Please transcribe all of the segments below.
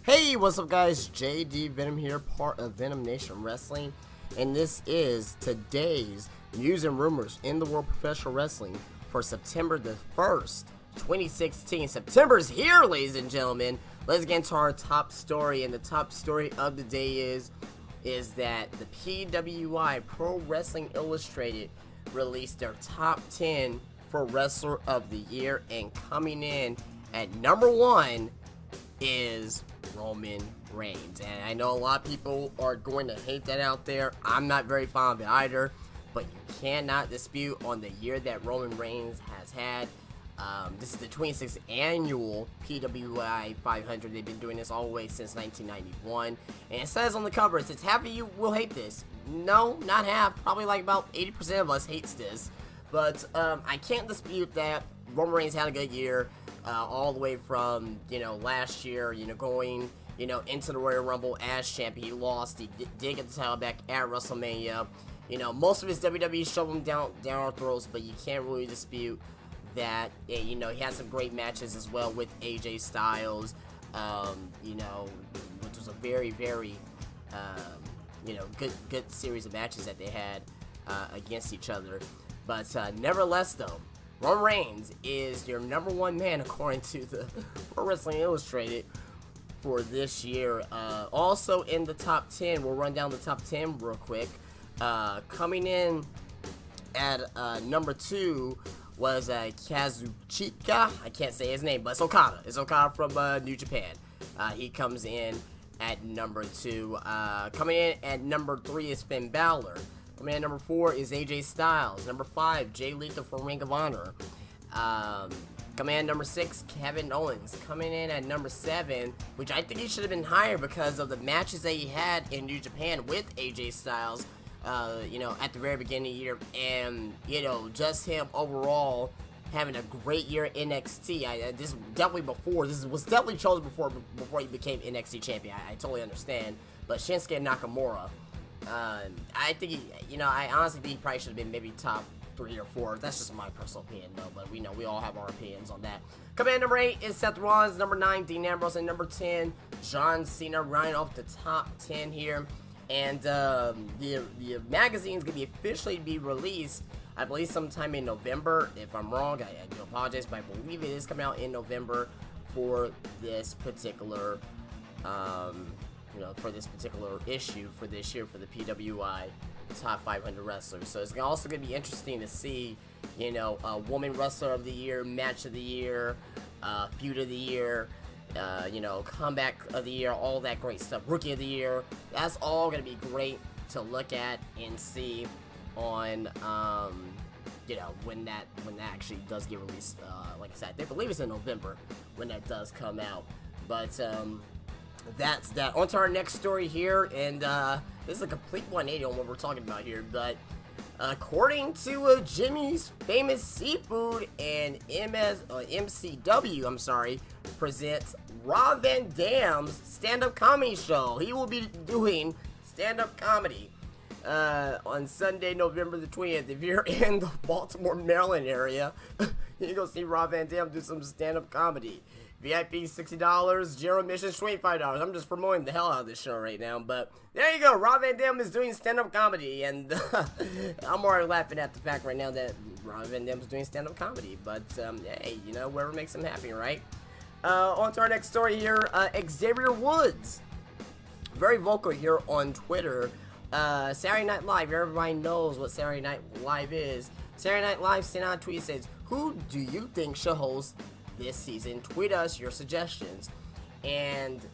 Hey, what's up guys? JD Venom here, part of Venom Nation Wrestling, and this is today's news and rumors in the world of professional wrestling for September the 1st, 2016. September's here, ladies and gentlemen. Let's get into our top story, and the top story of the day is that the PWI, Pro Wrestling Illustrated, released their top 10 for Wrestler of the Year, and coming in at number 1 is Roman Reigns. And I know a lot of people are going to hate that out there. I'm not very fond of it either, but you cannot dispute on the year that Roman Reigns has had. This is the 26th annual PWI 500. They've been doing this all the way since 1991, and it says on the cover, it says half of you will hate this. No, not half, probably like about 80% of us hates this, but I can't dispute that Roman Reigns had a good year. All the way from, last year, going, into the Royal Rumble as champion. He lost. He did get the title back at WrestleMania. Most of his WWE shoved him down our throats, but you can't really dispute that, he had some great matches as well with AJ Styles, which was a very, very, good series of matches that they had against each other. But nevertheless, though, Roman Reigns is your number 1 man according to the Pro Wrestling Illustrated for this year. Also in the top 10, we'll run down the top 10 real quick. Coming in at number 2 was Kazuchika. I can't say his name, but it's Okada. It's Okada from New Japan. He comes in at number 2. Coming in at number 3 is Finn Balor. Coming in at number 4 is AJ Styles. Number 5, Jay Lethal from Ring of Honor. Coming in at number 6, Kevin Owens. Coming in at number 7, which I think he should have been higher because of the matches that he had in New Japan with AJ Styles, at the very beginning of the year. And, just him overall having a great year in NXT. This was definitely chosen before he became NXT champion. I totally understand. But Shinsuke Nakamura, I think I honestly think he probably should have been maybe top 3 or 4. That's just my personal opinion, though. But we all have our opinions on that. Coming in number 8 is Seth Rollins. Number 9, Dean Ambrose. And number 10, John Cena, running off the top 10 here. And the magazine's gonna be officially be released, I believe, sometime in November. If I'm wrong, I do apologize, but I believe it is coming out in November for this particular issue for this year for the PWI Top 500 Wrestlers. So it's also going to be interesting to see, Woman Wrestler of the Year, Match of the Year, Feud of the Year, Comeback of the Year, all that great stuff. Rookie of the Year. That's all going to be great to look at and see on, when that actually does get released. Like I said, I believe it's in November when that does come out. But, that's that. On to our next story here, and this is a complete 180 on what we're talking about here, but according to Jimmy's Famous Seafood and MCW, presents Rob Van Dam's stand-up comedy show. He will be doing stand-up comedy on Sunday, November the 20th. If you're in the Baltimore, Maryland area, you can go see Rob Van Dam do some stand-up comedy. VIP $60, general admission $25. I'm just promoting the hell out of this show right now, but there you go. Rob Van Dam is doing stand-up comedy, and I'm already laughing at the fact right now that Rob Van Dam is doing stand-up comedy, but hey, whatever makes him happy, right? On to our next story here. Xavier Woods, very vocal here on Twitter. Saturday Night Live, everybody knows what Saturday Night Live is. Saturday Night Live sent out a tweet, says, "Who do you think should host this season? Tweet us your suggestions." And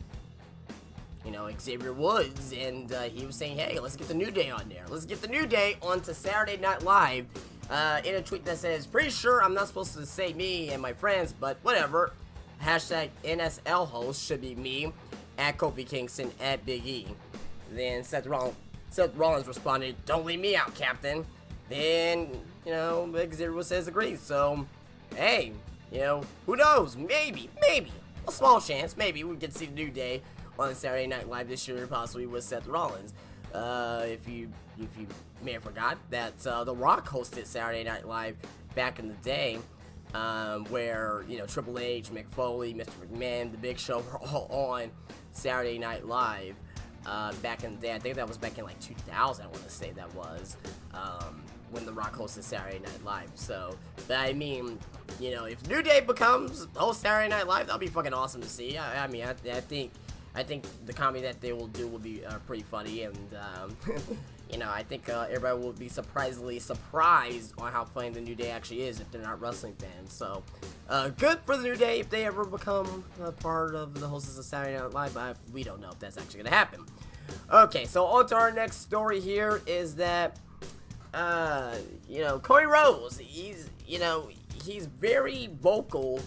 Xavier Woods, and he was saying, hey, let's get the New Day on there. Let's get the New Day onto Saturday Night Live. In a tweet that says, "Pretty sure I'm not supposed to say me and my friends, but whatever. Hashtag NSL host should be me, at Kofi Kingston, at Big E." Then Seth Rollins responded, "Don't leave me out, Captain." Then, Xavier Woods says agrees. So, hey, who knows? Maybe, a small chance, maybe we could see the New Day on Saturday Night Live this year, possibly with Seth Rollins. If you may have forgot that The Rock hosted Saturday Night Live back in the day, where Triple H, Mick Foley, Mr. McMahon, The Big Show were all on Saturday Night Live back in the day. I think that was back in like 2000, I want to say that was, when The Rock hosted Saturday Night Live. So, but I mean, you know, if New Day becomes host Saturday Night Live, that'll be fucking awesome to see. I mean, I think the comedy that they will do will be pretty funny, and you know, I think everybody will be surprisingly surprised on how funny the New Day actually is if they're not wrestling fans. So, good for the New Day if they ever become a part of the hosts of Saturday Night Live, but we don't know if that's actually gonna happen. Okay, so on to our next story here is that, you know, Cody Rhodes, he's very vocal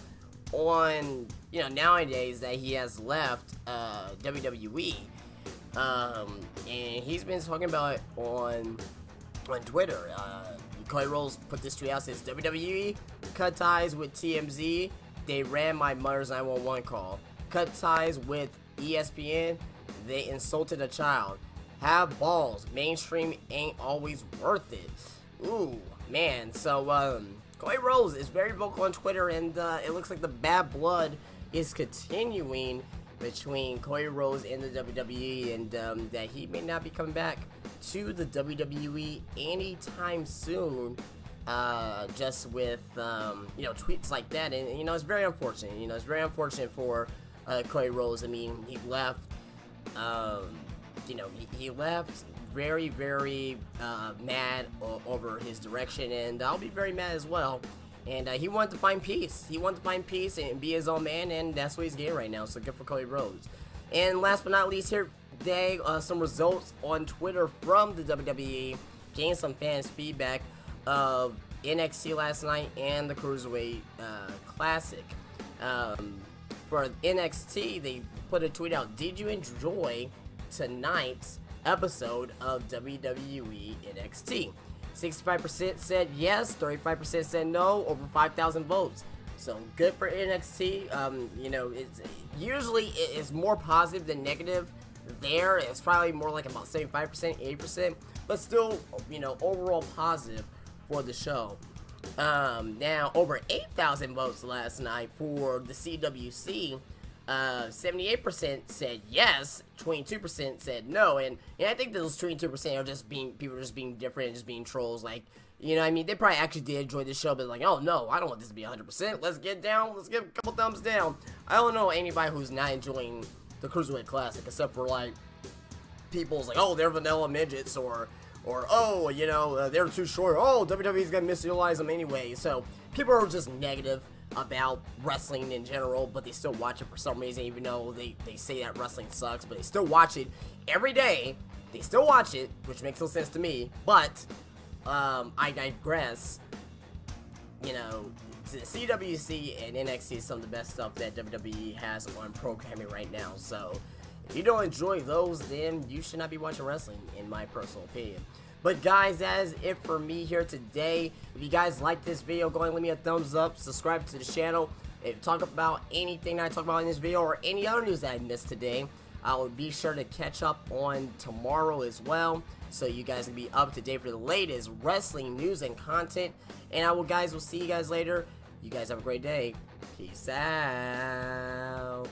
on, you know, nowadays that he has left WWE, and he's been talking about it on Twitter. Cody Rhodes put this tweet out, says, WWE cut ties with TMZ, they ran my mother's 911 call. Cut ties with ESPN, they insulted a child. Have balls, mainstream ain't always worth it. Ooh, man. So, Cody Rhodes is very vocal on Twitter, and it looks like the bad blood is continuing between Cody Rhodes and the WWE, and that he may not be coming back to the WWE anytime soon, just with, you know, tweets like that. And, you know, it's very unfortunate. You know, it's very unfortunate for Cody Rhodes. I mean, he left, you know, he left very, very mad over his direction, and I'll be very mad as well. And he wanted to find peace. He wanted to find peace and be his own man, and that's what he's getting right now. So good for Cody Rhodes. And last but not least here today, some results on Twitter from the WWE. Getting some fans' feedback of NXT last night and the Cruiserweight Classic. For NXT, they put a tweet out, did you enjoy tonight's episode of WWE NXT? 65% said yes, 35% said no, over 5,000 votes. So good for NXT. You know, it's more positive than negative there. It's probably more like about 75%, 80%, but still, you know, overall positive for the show. Now, over 8,000 votes last night for the CWC. 78% said yes, 22% said no, and I think those 22% are just people just being different and just being trolls. Like, you know, I mean, they probably actually did enjoy the show, but like, oh no, I don't want this to be 100%. Let's get down. Let's give a couple thumbs down. I don't know anybody who's not enjoying the Cruiserweight Classic, except for like people's like, oh, they're vanilla midgets, or oh, you know, they're too short. Oh, WWE's gonna misutilize them anyway. So people are just negative about wrestling in general, but they still watch it for some reason, even though they say that wrestling sucks, but they still watch it every day. They still watch it, which makes no sense to me, but I digress. You know, CWC and NXT is some of the best stuff that WWE has on programming right now, so if you don't enjoy those, then you should not be watching wrestling, in my personal opinion. But guys, that is it for me here today. If you guys like this video, go ahead and leave me a thumbs up, subscribe to the channel. If you talk about anything I talk about in this video or any other news that I missed today, I will be sure to catch up on tomorrow as well, so you guys can be up to date for the latest wrestling news and content. And I will see you guys later. You guys have a great day. Peace out.